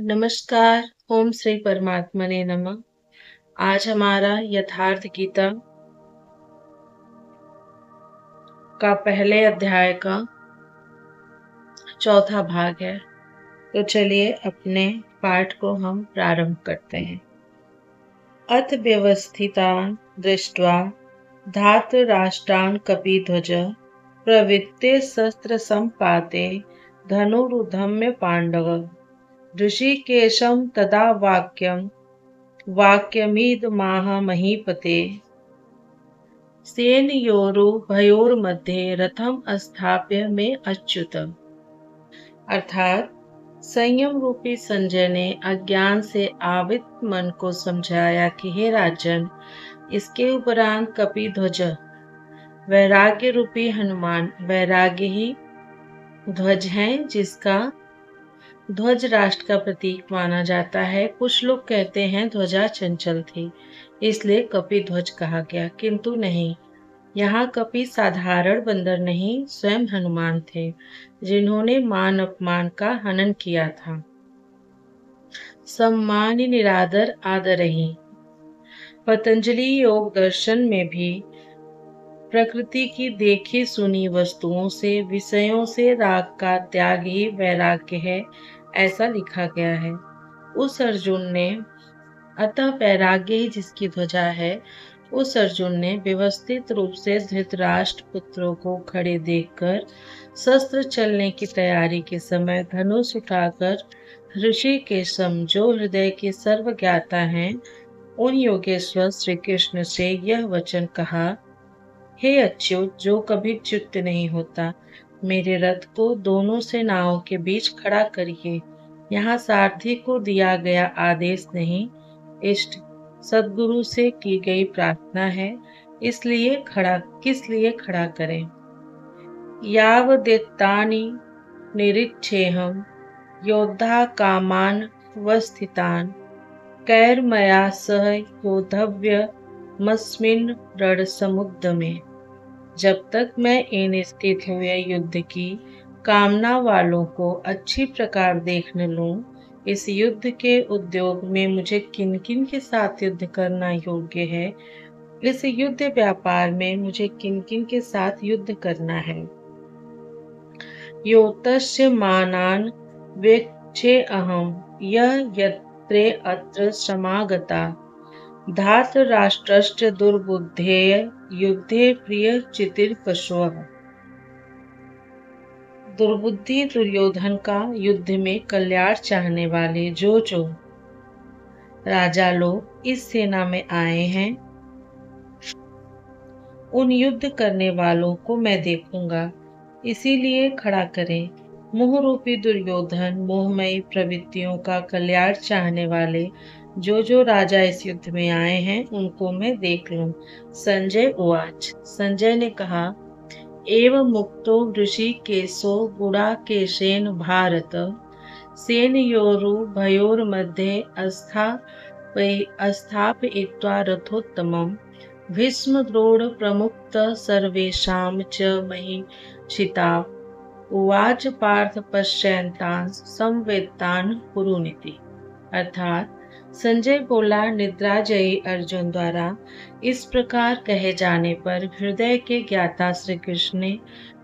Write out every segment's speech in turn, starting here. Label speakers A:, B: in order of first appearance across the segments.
A: नमस्कार, ओम श्री परमात्मने नमः। आज हमारा यथार्थ गीता का पहले अध्याय का चौथा भाग है। तो चलिए अपने पाठ को हम प्रारंभ करते हैं। अथ व्यवस्थितान् दृष्ट्वा धातराष्ट्रान् कपिध्वज प्रवृत्ते शस्त्र संपाते धनुरुधम्य पांडव ऋषिकेशं तदा वाक्यमिदमाह महीपते सेनयोरुभयोर्मध्ये रथम स्थाप्य में अच्युत। अर्थात संयम रूपी संजय ने अज्ञान से आवृत मन को समझाया कि हे राजन, इसके उपरांत कपिध्वज वैराग्य रूपी हनुमान, वैराग्य ही ध्वज है जिसका ध्वज राष्ट्र का प्रतीक माना जाता है। कुछ लोग कहते हैं ध्वजा चंचल थी, इसलिए कपिध्वज कहा गया, किंतु नहीं। यहाँ कपि साधारण बंदर नहीं, स्वयं हनुमान थे, जिन्होंने मान अपमान का हनन किया था। सम्मान निरादर आदरहि। पतंजलि योग दर्शन में भी प्रकृति की देखी सुनी वस्तुओं से, विषयों से राग का त्याग ही वैराग्य है, ऐसा लिखा गया है। उस अर्जुन ने, अतः वैराग्य ही जिसकी ध्वजा है, उस अर्जुन ने व्यवस्थित रूप से धृतराष्ट्र पुत्रों को खड़े देखकर शस्त्र चलने की तैयारी के समय धनुष उठाकर ऋषिकेशम, जो हृदय के सर्वज्ञाता हैं, उन योगेश्वर श्री कृष्ण से यह वचन कहा, हे अच्युत, जो कभी च्युत नहीं होता, मेरे रथ को दोनों सेनाओं के बीच खड़ा करिए। यहाँ सारथी को दिया गया आदेश नहीं, इष्ट सद्गुरु से की गई प्रार्थना है, किस लिए खड़ा करें। यावदेतानि निरीक्षेऽहं योद्धा कामान् वस्थितान् कैर्मया सह योद्धव्यमस्मिन् रणसमुद्यमे। जब तक मैं इन स्थित हुए युद्ध की कामना वालों को अच्छी प्रकार देख न लूं, इस युद्ध के उद्योग में मुझे किन किन के साथ युद्ध करना योग्य है, इस युद्ध व्यापार में मुझे किन किन के साथ युद्ध करना है। योतस्य मानान् वेक्षे अहम यह यत्रे अत्र समागता धातराष्ट्रश्च दुर्बुद्धेय युद्धे प्रिय चितिर पशुः। दुर्बुद्धि दुर्योधन का युद्ध में कल्याण चाहने वाले जो राजा लोग इस सेना में आए हैं, उन युद्ध करने वालों को मैं देखूंगा, इसीलिए खड़ा करें। मोह रूपी दुर्योधन, मोहमयी प्रवृत्तियों का कल्याण चाहने वाले जो राजा इस युद्ध में आए हैं, उनको मैं देख लूं। संजय उवाच। संजय ने कहा, एवं मुक्तो ऋषिकेशो गुडाकेशेन भारत सेनयोरुभयोर्मध्ये स्थापयित्वा रथोत्तमम् भीष्मद्रोण प्रमुक्त सर्वेषां च महिषिता उवाच पार्थ पश्यन्तान् संवेत्तान् कुरुनिति। अर्थात संजय बोला, निद्राजयी अर्जुन द्वारा इस प्रकार कहे जाने पर हृदय के ज्ञाता श्री कृष्ण ने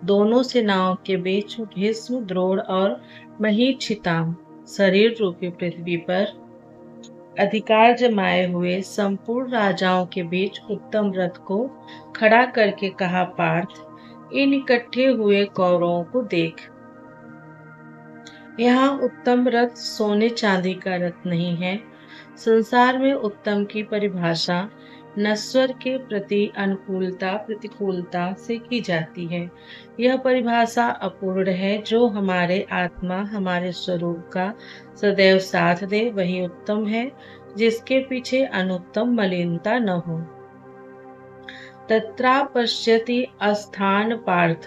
A: दोनों सेनाओं के बीच भीष्म, द्रोण और महीक्षिताम शरीर रूपी पृथ्वी पर अधिकार जमाए हुए संपूर्ण राजाओं के बीच उत्तम रथ को खड़ा करके कहा, पार्थ, इन इकट्ठे हुए कौरवों को देख। यहाँ उत्तम रथ सोने चांदी का रथ नहीं है। संसार में उत्तम की परिभाषा नश्वर के प्रति अनुकूलता प्रतिकूलता से की जाती है। यह परिभाषा अपूर्ण है। जो हमारे आत्मा, हमारे स्वरूप का सदैव साथ दे, वही उत्तम है, जिसके पीछे अनुत्तम मलिनता न हो। तत्रा पश्यति अस्थान पार्थ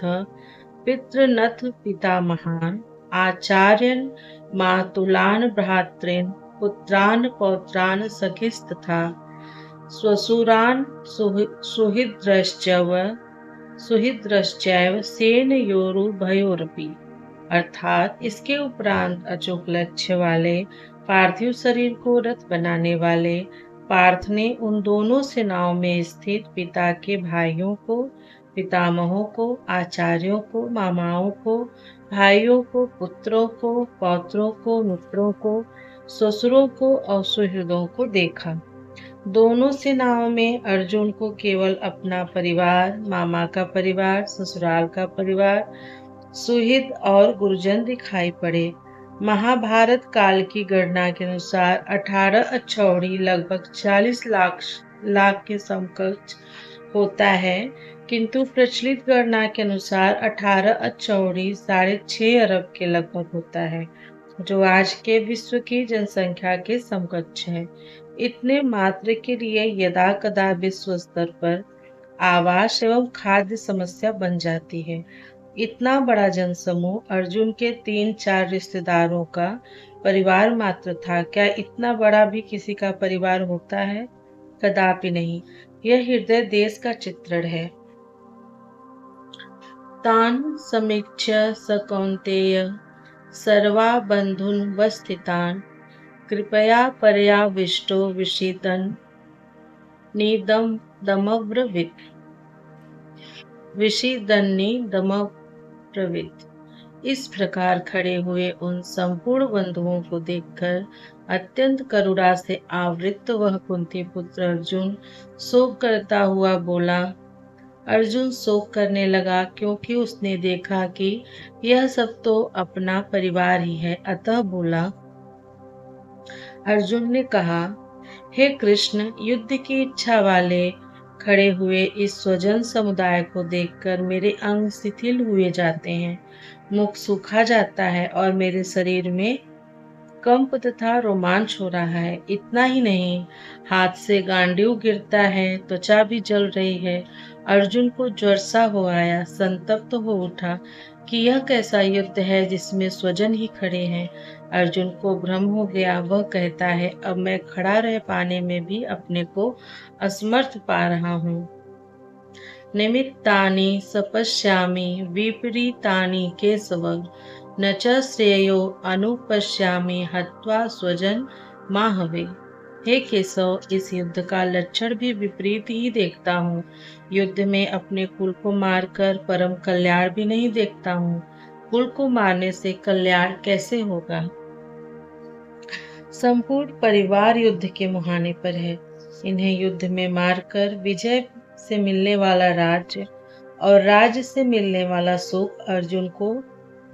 A: पितृनथ पितामहान् आचार्यन् मातुलान् भ्रातॄन् पुत्रान् पौत्रान् सखीस्तथा स्वसुरान् सुहृदश्चैव सेनयोरुभयोरपि। अर्थात इसके उपरांत अचूक लक्ष्य वाले पार्थिव शरीर को रथ बनाने वाले पार्थ ने उन दोनों सेनाओं में स्थित पिता के भाइयों को, पितामहों को, आचार्यों को, मामाओं को, भाइयों को, पुत्रों को, पौत्रों को, मित्रों को, ससुरों को और सुहृदों को देखा। दोनों सेनाओं में अर्जुन को केवल अपना परिवार, मामा का परिवार, ससुराल का परिवार, सुहृद और गुरुजन दिखाई पड़े। महाभारत काल की गणना के अनुसार 18 अक्षौहिणी लगभग 40 लाख के समकक्ष होता है, किंतु प्रचलित गणना के अनुसार 18 अक्षौहिणी 6.5 अरब के लगभग होता है, जो आज के विश्व की जनसंख्या के समकक्ष है। इतने मात्र के लिए यदा कदा विश्व स्तर पर आवास एवं खाद्य समस्या बन जाती है। इतना बड़ा जनसमूह अर्जुन के 3-4 रिश्तेदारों का परिवार मात्र था। क्या इतना बड़ा भी किसी का परिवार होता है? कदापि नहीं। यह हृदय देश का चित्रण है। तान समीक्ष्य स कौन्तेय सर्वा बंधुन वस्थितान कृपया पर्याविष्टो विषीदन् निदमब्रवीत्। इस प्रकार खड़े हुए उन संपूर्ण बंधुओं को देखकर अत्यंत करुणा से आवृत्त वह कुंती पुत्र अर्जुन शोक करता हुआ बोला। अर्जुन शोक करने लगा क्योंकि उसने देखा कि यह सब तो अपना परिवार ही है। अतः बोला, अर्जुन ने कहा, हे कृष्ण, युद्ध की इच्छा वाले खड़े हुए इस स्वजन समुदाय को देखकर मेरे अंग शिथिल हुए जाते हैं, मुख सूखा जाता है और मेरे शरीर में कंप तथा रोमांच हो रहा है। इतना ही नहीं, हाथ से गांडीव गिरता है, त्वचा भी जल रही है। अर्जुन को ज्वर सा हो आया, संतप्त हो उठा कि यह कैसा युद्ध है जिसमें स्वजन ही खड़े हैं। अर्जुन को भ्रम हो गया। वह कहता है, अब मैं खड़ा रह पाने में भी अपने को असमर्थ पा रहा हूँ। निमित्तानि सपश्यामि विपरीतानि केशव न च श्रेयो अनुपश्यामि हत्वा स्वजन माहवे। हे केशव, इस युद्ध का लक्षण भी विपरीत ही देखता हूँ। युद्ध में अपने कुल को मारकर परम कल्याण भी नहीं देखता हूँ। कुल को मारने से कल्याण कैसे होगा? संपूर्ण परिवार युद्ध के मुहाने पर है। इन्हें युद्ध में मारकर विजय से मिलने वाला राज्य और राज्य से मिलने वाला सुख अर्जुन को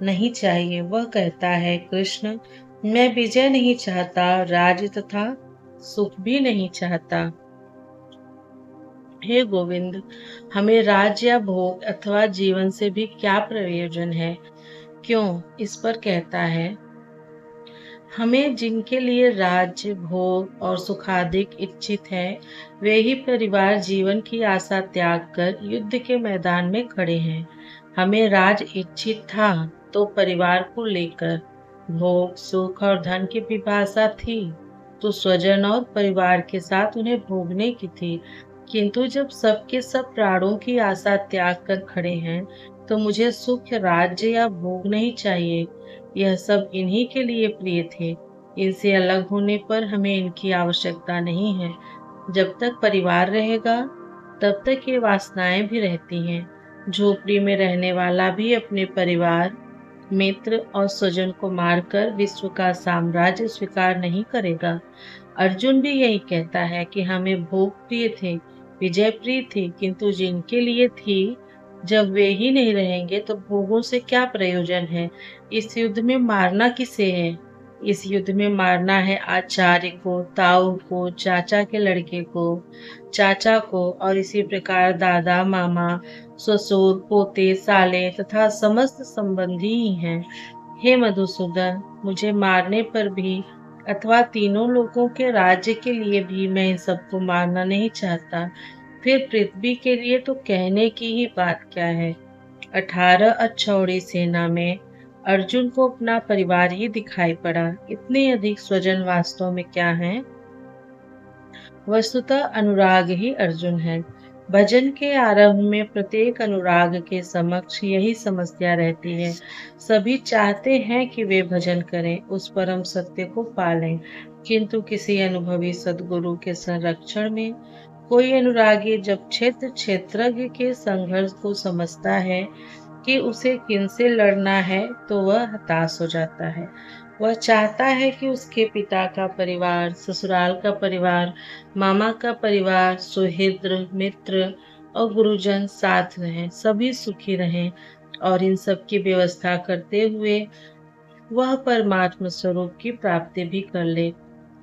A: नहीं चाहिए। वह कहता है, कृष्ण, मैं विजय नहीं चाहता, राज्य तथा सुख भी नहीं चाहता। हे गोविंद, हमें राज्य या भोग अथवा जीवन से भी क्या प्रयोजन है? क्यों? इस पर कहता है, हमें जिनके लिए राज्य, भोग और सुखाधिक इच्छित है, वे ही परिवार जीवन की आशा त्याग कर युद्ध के मैदान में खड़े हैं। हमें राज इच्छित था तो परिवार को लेकर भोग, सुख और धन की पिपासा थी तो स्वजन और परिवार के साथ उन्हें भोगने की थी। किंतु जब सबके सब प्राणों की आशा त्याग कर खड़े हैं तो मुझे सुख, राज्य या भोग नहीं चाहिए। यह सब इन्हीं के लिए प्रिय थे। इनसे अलग होने पर हमें इनकी आवश्यकता नहीं है। जब तक परिवार रहेगा तब तक ये वासनाएं भी रहती हैं। झोपड़ी में रहने वाला भी अपने परिवार, मित्र और स्वजन को मारकर विश्व का साम्राज्य स्वीकार नहीं करेगा। अर्जुन भी यही कहता है कि हमें भोग प्रिय थे, विजय प्रिय थी, किंतु जिनके लिए थी, जब वे ही नहीं रहेंगे तो भोगों से क्या प्रयोजन है? इस युद्ध में मारना किसे है? इस युद्ध में मारना है आचार्य को, ताऊ को, चाचा के लड़के को, चाचा को और इसी प्रकार दादा, मामा, ससुर, पोते, साले तथा समस्त संबंधी ही हैं। हे मधुसूदन, मुझे मारने पर भी अथवा तीनों लोगों के राज्य के लिए भी मैं इन सबको मारना नहीं चाहता। फिर पृथ्वी के लिए तो कहने की ही बात क्या है। 18 अक्षौहिणी सेना में अर्जुन को अपना परिवार ही दिखाई पड़ा। इतने अधिक स्वजन वास्तव में क्या हैं? वस्तुतः अनुराग ही अर्जुन है। भजन के आरंभ में प्रत्येक अनुराग के समक्ष यही समस्या रहती है। सभी चाहते हैं कि वे भजन करें, उस परम सत्य को पालें, किंतु किसी अनुभवी सद्गुरु के संरक्षण में कोई अनुरागी जब क्षेत्र क्षेत्रज्ञ के संघर्ष को समझता है कि उसे किनसे लड़ना है, तो वह हताश हो जाता है। वह चाहता है कि उसके पिता का परिवार, ससुराल का परिवार, मामा का परिवार, सुहृद, मित्र और गुरुजन साथ रहें, सभी सुखी रहें, और इन सब की व्यवस्था करते हुए वह परमात्म स्वरूप की प्राप्ति भी कर ले।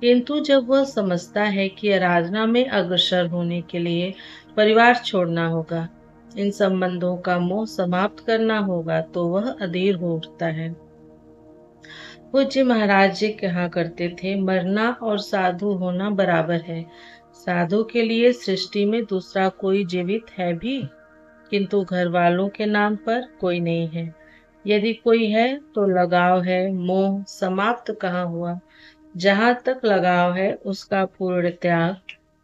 A: किंतु जब वह समझता है कि आराधना में अग्रसर होने के लिए परिवार छोड़ना होगा, इन संबंधों का मोह समाप्त करना होगा, तो वह अधीर हो उठता है। पूज्य महाराज जी कहा करते थे, मरना और साधु होना बराबर है। साधु के लिए सृष्टि में दूसरा कोई जीवित है भी, किंतु घर वालों के नाम पर कोई नहीं है। यदि कोई है तो लगाव है, मोह समाप्त कहाँ हुआ। जहाँ तक लगाव है उसका पूर्ण त्याग,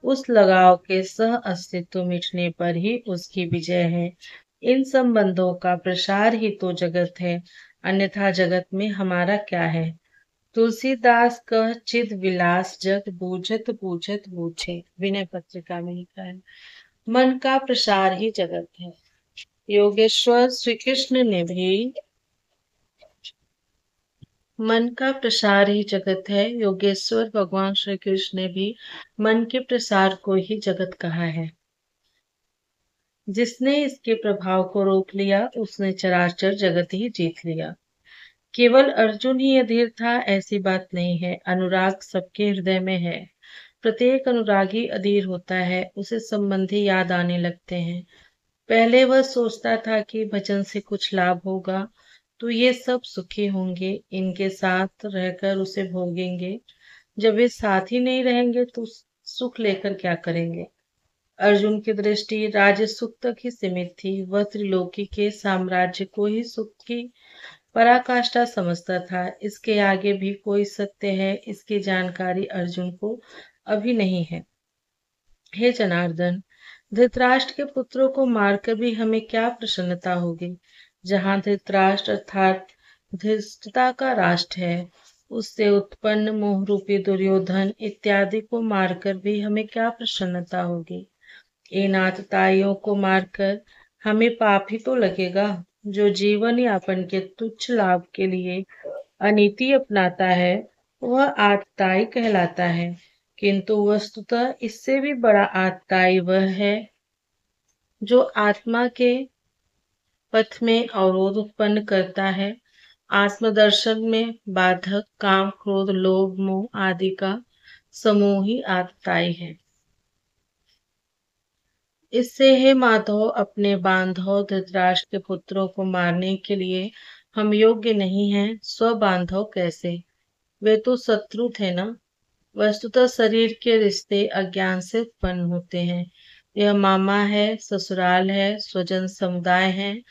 A: उस लगाव के सह अस्तित्व मिटने पर ही उसकी विजय है। इन संबंधों का प्रसार ही तो जगत है, अन्यथा जगत में हमारा क्या है। तुलसीदास कह चिद विलास जग बूझत बूझत बूझे, विनय पत्रिका में लिखा है। मन का प्रसार ही जगत है। योगेश्वर श्री कृष्ण ने भी मन का प्रसार ही जगत है। योगेश्वर भगवान श्री कृष्ण ने भी मन के प्रसार को ही जगत कहा है। जिसने इसके प्रभाव को रोक लिया उसने चराचर जगत ही जीत लिया। केवल अर्जुन ही अधीर था ऐसी बात नहीं है, अनुराग सबके हृदय में है। प्रत्येक अनुरागी अधीर होता है, उसे संबंधी याद आने लगते हैं। पहले वह सोचता था कि भजन से कुछ लाभ होगा, तो ये सब सुखी होंगे, इनके साथ रहकर उसे भोगेंगे। जब वे साथ ही नहीं रहेंगे तो सुख लेकर क्या करेंगे। अर्जुन की दृष्टि राज्य सुख तक ही सीमित थी। वह त्रिलोकी के साम्राज्य को ही सुख की पराकाष्ठा समझता था। इसके आगे भी कोई सत्य है, इसकी जानकारी अर्जुन को अभी नहीं है। हे जनार्दन, धृतराष्ट्र के पुत्रों को मारकर भी हमें क्या प्रसन्नता होगी। जहाँ धृतराष्ट्र अर्थात धृष्टता का राष्ट्र है, उससे उत्पन्न मोह रूपी दुर्योधन इत्यादि को मारकर भी हमें क्या प्रसन्नता होगी। इन आतताइयों को मारकर हमें पाप ही तो लगेगा। जो जीवन यापन के तुच्छ लाभ के लिए अनीति अपनाता है, वह आतताई कहलाता है। किंतु वस्तुतः इससे भी बड़ा आतताई वह है जो आत्मा के पथ में अवरोध उत्पन्न करता है। आत्मदर्शन में बाधक काम, क्रोध, लोभ, मोह आदि का समूह ही आतताई है। इससे हे माधव, अपने बांधव धृतराष्ट्र के पुत्रों को मारने के लिए हम योग्य नहीं हैं। स्व बांधव कैसे, वे तो शत्रु थे ना। वस्तुतः शरीर के रिश्ते अज्ञान से उत्पन्न होते हैं। यह मामा है, ससुराल है, स्वजन समुदाय है,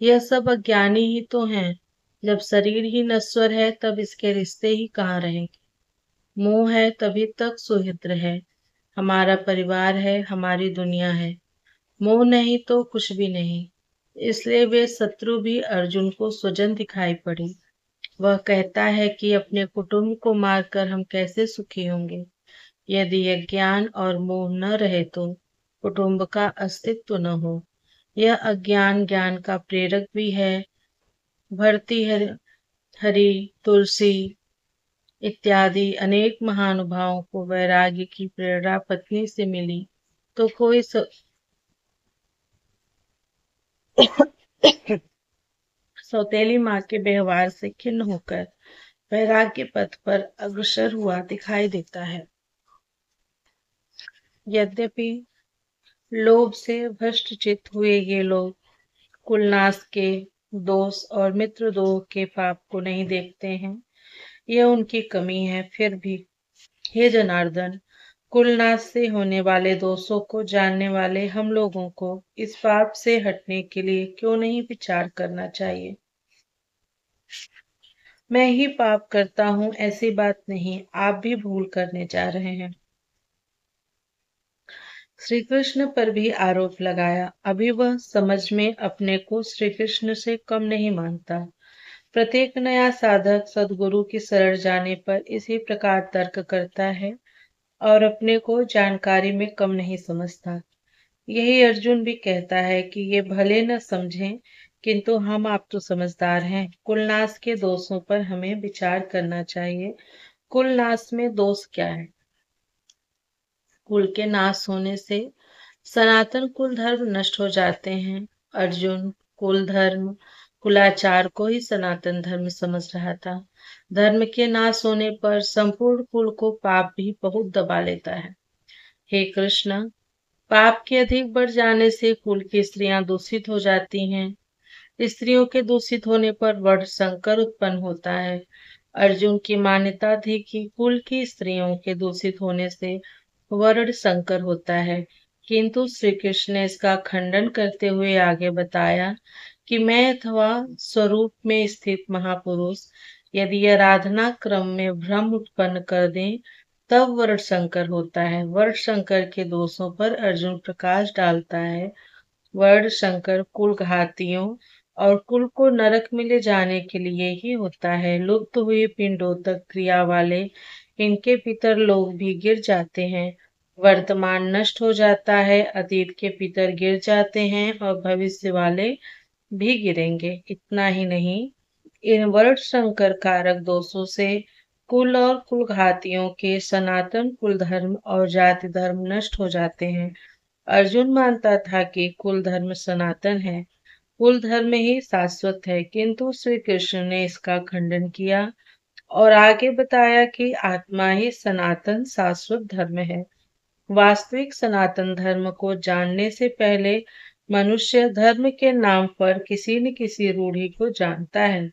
A: यह सब अज्ञानी ही तो हैं। जब शरीर ही नश्वर है तब इसके रिश्ते ही कहाँ रहेंगे। मोह है तभी तक सुहित्र है, हमारा परिवार है, हमारी दुनिया है। मोह नहीं तो कुछ भी नहीं। इसलिए वे शत्रु भी अर्जुन को स्वजन दिखाई पड़े। वह कहता है कि अपने कुटुंब को मारकर हम कैसे सुखी होंगे। यदि यह ज्ञान और मोह न रहे तो कुटुंब का अस्तित्व न हो। यह अज्ञान ज्ञान का प्रेरक भी है। भर्तृहरि, तुलसी इत्यादि अनेक महानुभावों को वैराग्य की प्रेरणा पत्नी से मिली, तो कोई सौतेली माँ के व्यवहार से खिन्न होकर वैराग्य पथ पर अग्रसर हुआ दिखाई देता है। यद्यपि लोभ से भ्रष्ट चित्त हुए ये लोग कुलनाश के दोष और मित्रद्रोह के पाप को नहीं देखते हैं, यह उनकी कमी है। फिर भी हे जनार्दन, कुलनाश से होने वाले दोषों को जानने वाले हम लोगों को इस पाप से हटने के लिए क्यों नहीं विचार करना चाहिए। मैं ही पाप करता हूँ ऐसी बात नहीं, आप भी भूल करने जा रहे हैं। श्री कृष्ण पर भी आरोप लगाया। अभी वह समझ में अपने को श्री कृष्ण से कम नहीं मानता। प्रत्येक नया साधक सद्गुरु की शरण जाने पर इसी प्रकार तर्क करता है और अपने को जानकारी में कम नहीं समझता। यही अर्जुन भी कहता है कि ये भले न समझें, किंतु हम आप तो समझदार हैं। कुलनाश के दोषों पर हमें विचार करना चाहिए। कुलनाश में दोष क्या है? कुल के नाश होने से सनातन कुल धर्म नष्ट हो जाते हैं। अर्जुन कुल धर्म कुलाचार को ही सनातन धर्म समझ रहा था। धर्म के नाश होने पर संपूर्ण कुल को पाप भी बहुत दबा लेता है। हे कृष्ण, पाप के अधिक बढ़ जाने से कुल की स्त्रियां दूषित हो जाती हैं। स्त्रियों के दूषित होने पर वर्ण संकर उत्पन्न होता है। अर्जुन की मान्यता थी कि कुल की स्त्रियों के दूषित होने से वर्ण संकर होता है, किंतु श्री कृष्ण ने इसका खंडन करते हुए आगे बताया कि मैं अथवा स्वरूप में स्थित महापुरुष यदि आराधना क्रम में भ्रम उत्पन्न कर दें तब वर्ण संकर होता है। वर्ण संकर के दोषों पर अर्जुन प्रकाश डालता है। वर्ण संकर कुल घातियों और कुल को नरक में ले जाने के लिए ही होता है। लुप्त हुई पिंडोतक क्रिया वाले इनके पितर लोग भी गिर जाते हैं। वर्तमान नष्ट हो जाता है, अतीत के पितर गिर जाते हैं और भविष्य वाले भी गिरेंगे। इतना ही नहीं, इन वर्ण संकर कारक दोषों से कुल और कुल घातियों के सनातन कुल धर्म और जाति धर्म नष्ट हो जाते हैं। अर्जुन मानता था कि कुल धर्म सनातन है, कुल धर्म ही शाश्वत है, किंतु श्री कृष्ण ने इसका खंडन किया और आगे बताया कि आत्मा ही सनातन शाश्वत धर्म है। वास्तविक सनातन धर्म को जानने से पहले मनुष्य धर्म के नाम पर किसी न किसी रूढ़ी को जानता है।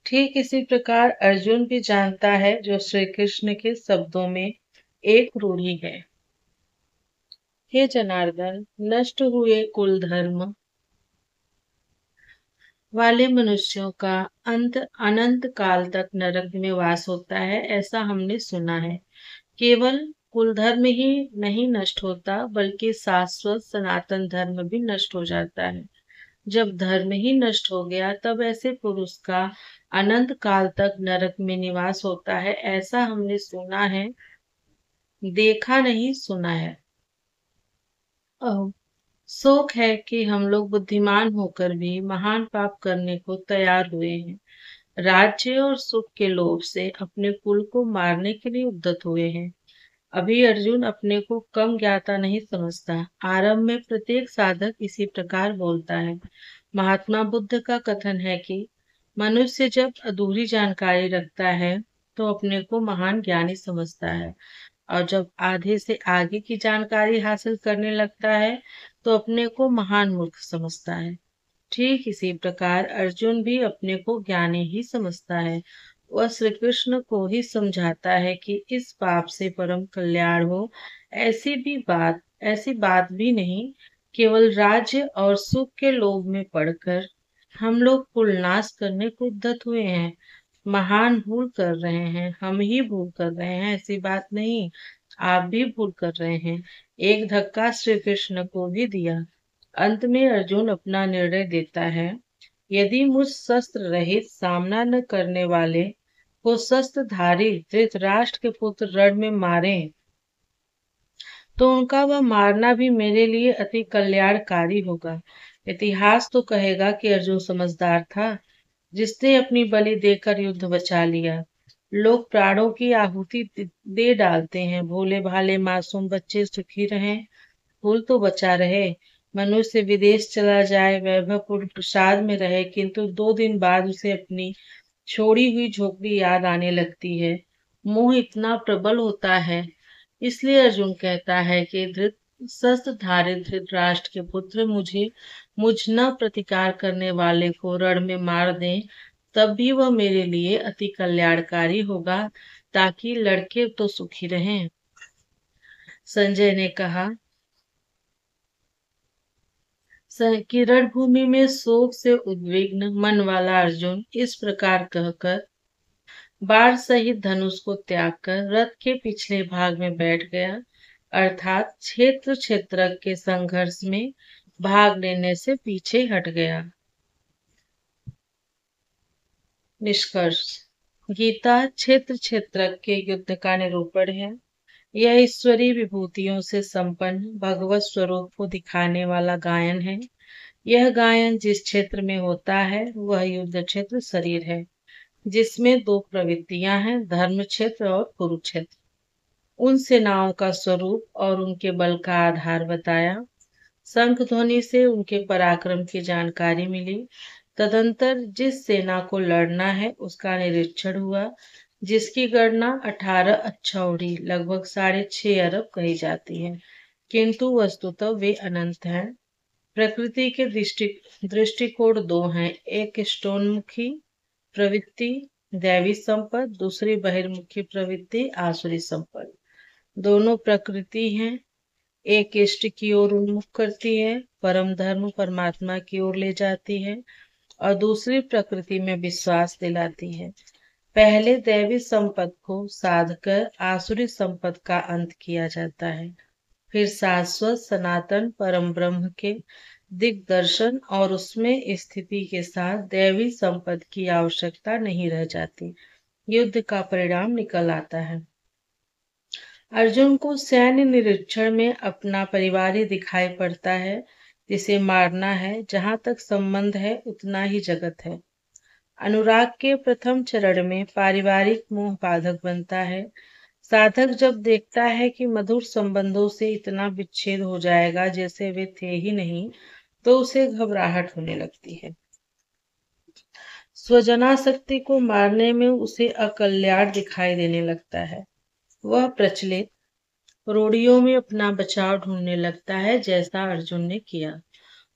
A: ठीक इसी प्रकार अर्जुन भी जानता है जो श्री कृष्ण के शब्दों में एक रूढ़ी है। हे जनार्दन, नष्ट हुए कुल धर्म वाले मनुष्यों का अंत अनंत काल तक नरक में वास होता है, ऐसा हमने सुना है। केवल कुल धर्म ही नहीं नष्ट होता, बल्कि शाश्वत सनातन धर्म भी नष्ट हो जाता है। जब धर्म ही नष्ट हो गया, तब ऐसे पुरुष का अनंत काल तक नरक में निवास होता है, ऐसा हमने सुना है, देखा नहीं सुना है। शोक है कि हम लोग बुद्धिमान होकर भी महान पाप करने को तैयार हुए हैं। राज्य और सुख के लोभ से अपने कुल को मारने के लिए उद्यत हुए हैं। अभी अर्जुन अपने को कम ज्ञाता नहीं समझता। आरंभ में प्रत्येक साधक इसी प्रकार बोलता है। महात्मा बुद्ध का कथन है कि मनुष्य जब अधूरी जानकारी रखता है तो अपने को महान ज्ञानी समझता है, और जब आधे से आगे की जानकारी हासिल करने लगता है तो अपने को महान मूर्ख समझता है। ठीक इसी प्रकार अर्जुन भी अपने को ज्ञानी ही समझता है। वह श्री कृष्ण को ही समझाता है कि इस पाप से परम कल्याण हो, ऐसी बात भी नहीं। केवल राज्य और सुख के लोभ में पड़कर हम लोग कुल नाश करने को उद्यत हुए हैं। महान भूल कर रहे हैं, हम ही भूल कर रहे हैं, ऐसी बात नहीं। आप भी भूल कर रहे हैं। एक धक्का श्री कृष्ण को भी दिया। अंत में अर्जुन अपना निर्णय देता है। यदि मुझ शस्त्र रहित सामना न करने वाले को शस्त्रधारी धृतराष्ट्र के पुत्र रण में मारें, तो उनका वह मारना भी मेरे लिए अति कल्याणकारी होगा। इतिहास तो कहेगा कि अर्जुन समझदार था, जिसने अपनी बलि देकर युद्ध बचा लिया। लोग प्राणों की आहुति दे डालते हैं, भोले भाले मासूम बच्चे सुखी रहें, फूल तो बचा रहे। मनुष्य विदेश चला जाए, वैभवपूर्ण प्रसाद में रहे, किंतु 2 दिन बाद उसे अपनी छोड़ी हुई झोपड़ी याद आने लगती है। मोह इतना प्रबल होता है। इसलिए अर्जुन कहता है कि धृत शस्त्रधारी धृतराष्ट्र के पुत्र मुझ न प्रतिकार करने वाले को रण में मार दें, तब भी वह मेरे लिए अति कल्याणकारी होगा, ताकि लड़के तो सुखी रहें। संजय ने कहा, कि रणभूमि में शोक से उद्विग्न मन वाला अर्जुन इस प्रकार कहकर बाण सहित धनुष को त्याग कर रथ के पिछले भाग में बैठ गया। अर्थात क्षेत्र क्षेत्रज्ञ के संघर्ष में भाग लेने से पीछे हट गया। निष्कर्ष। गीता क्षेत्र क्षेत्रज्ञ के युद्ध का निरूपण है। यह ईश्वरीय विभूतियों से संपन्न भगवत स्वरूप को दिखाने वाला गायन है। यह गायन जिस क्षेत्र में होता है वह युद्ध क्षेत्र शरीर है, जिसमें दो प्रवृत्तियां हैं, धर्म क्षेत्र और कुरुक्षेत्र। उन सेनाओं का स्वरूप और उनके बल का आधार बताया। शंख ध्वनि से उनके पराक्रम की जानकारी मिली। तदंतर जिस सेना को लड़ना है उसका निरीक्षण हुआ, जिसकी गणना 18 अक्षौहिणी लगभग 6.5 अरब कही जाती है, किंतु वस्तुतः वे अनंत हैं। प्रकृति के दृष्टिकोण दो हैं, एक स्टोनमुखी प्रवृत्ति दैवी संपद, दूसरी बहिर्मुखी प्रवृत्ति आसुरी संपद। दोनों प्रकृति हैं, एक इष्ट की ओर उन्मुख करती है, परम धर्म परमात्मा की ओर ले जाती है, और दूसरी प्रकृति में विश्वास दिलाती है। पहले दैवी संपद को साध कर आसुरी संपद का अंत किया जाता है, फिर शाश्वत सनातन परम ब्रह्म के दिग्दर्शन और उसमें स्थिति के साथ दैवी संपद की आवश्यकता नहीं रह जाती। युद्ध का परिणाम निकल आता है। अर्जुन को सैन्य निरीक्षण में अपना परिवार ही दिखाई पड़ता है, जिसे मारना है। जहां तक संबंध है उतना ही जगत है। अनुराग के प्रथम चरण में पारिवारिक मोह बाधक बनता है। साधक जब देखता है कि मधुर संबंधों से इतना विच्छेद हो जाएगा जैसे वे थे ही नहीं, तो उसे घबराहट होने लगती है। स्वजनासक्ति को मारने में उसे अकल्याण दिखाई देने लगता है। वह प्रचलित रूढ़ियों में अपना बचाव ढूंढने लगता है, जैसा अर्जुन ने किया।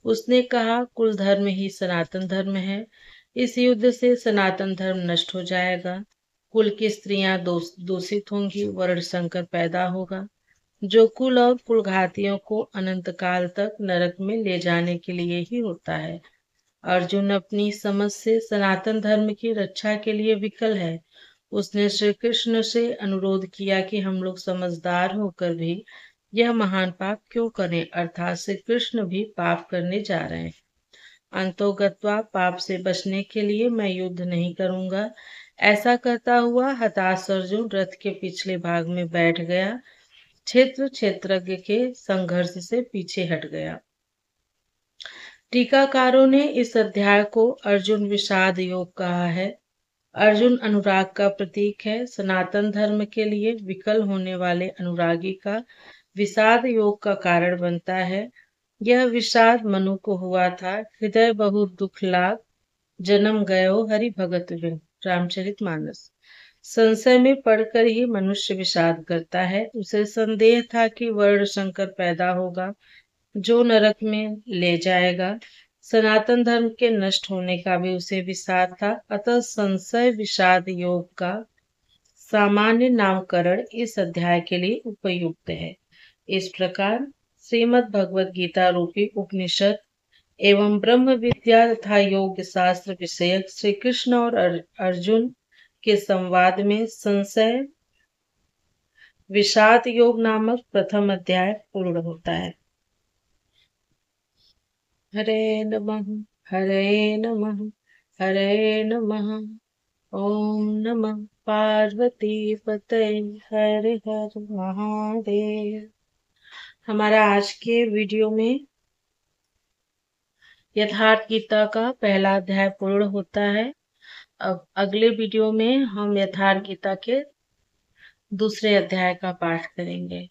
A: उसने कहा, कुल धर्म ही सनातन धर्म है। इस युद्ध से सनातन धर्म नष्ट हो जाएगा। कुल की स्त्रियां दूषित होंगी, वर्ण संकर पैदा होगा, जो कुल और कुलघातियों को अनंत काल तक नरक में ले जाने के लिए ही होता है। अर्जुन अपनी समझ से सनातन धर्म की रक्षा के लिए विकल है। उसने श्री कृष्ण से अनुरोध किया कि हम लोग समझदार होकर भी यह महान पाप क्यों करें, अर्थात श्री कृष्ण भी पाप करने जा रहे हैं। अंतोगत्वा पाप से बचने के लिए मैं युद्ध नहीं करूंगा। ऐसा करता हुआ हताश अर्जुन रथ के पिछले भाग में बैठ गया, क्षेत्र क्षेत्रज्ञ के संघर्ष से पीछे हट गया। टीकाकारों ने इस अध्याय को अर्जुन विषाद योग कहा है। अर्जुन अनुराग का प्रतीक है। सनातन धर्म के लिए विकल होने वाले अनुरागी का विषाद योग का कारण बनता है। यह विषाद मनु को हुआ था। हृदय बहुत दुख लाग, जन्म गयो हरि भगत बिन, रामचरितमानस। संशय में पड़कर ही मनुष्य विषाद करता है। उसे संदेह था कि वर्ण संकर पैदा होगा, जो नरक में ले जाएगा। सनातन धर्म के नष्ट होने का भी उसे विषाद था। अतः संशय विषाद योग का सामान्य नामकरण इस अध्याय के लिए उपयुक्त है। इस प्रकार श्रीमद् भगवद गीता रूपी उपनिषद एवं ब्रह्म विद्या तथा योग शास्त्र विषयक श्री कृष्ण और अर्जुन के संवाद में संशय विषाद योग नामक प्रथम अध्याय पूर्ण होता है। हरे नमः, हरे नमः, हरे नमः। ओम नमः पार्वती पतये, हर हर महादेव। हमारा आज के वीडियो में यथार्थ गीता का पहला अध्याय पूर्ण होता है। अब अगले वीडियो में हम यथार्थ गीता के दूसरे अध्याय का पाठ करेंगे।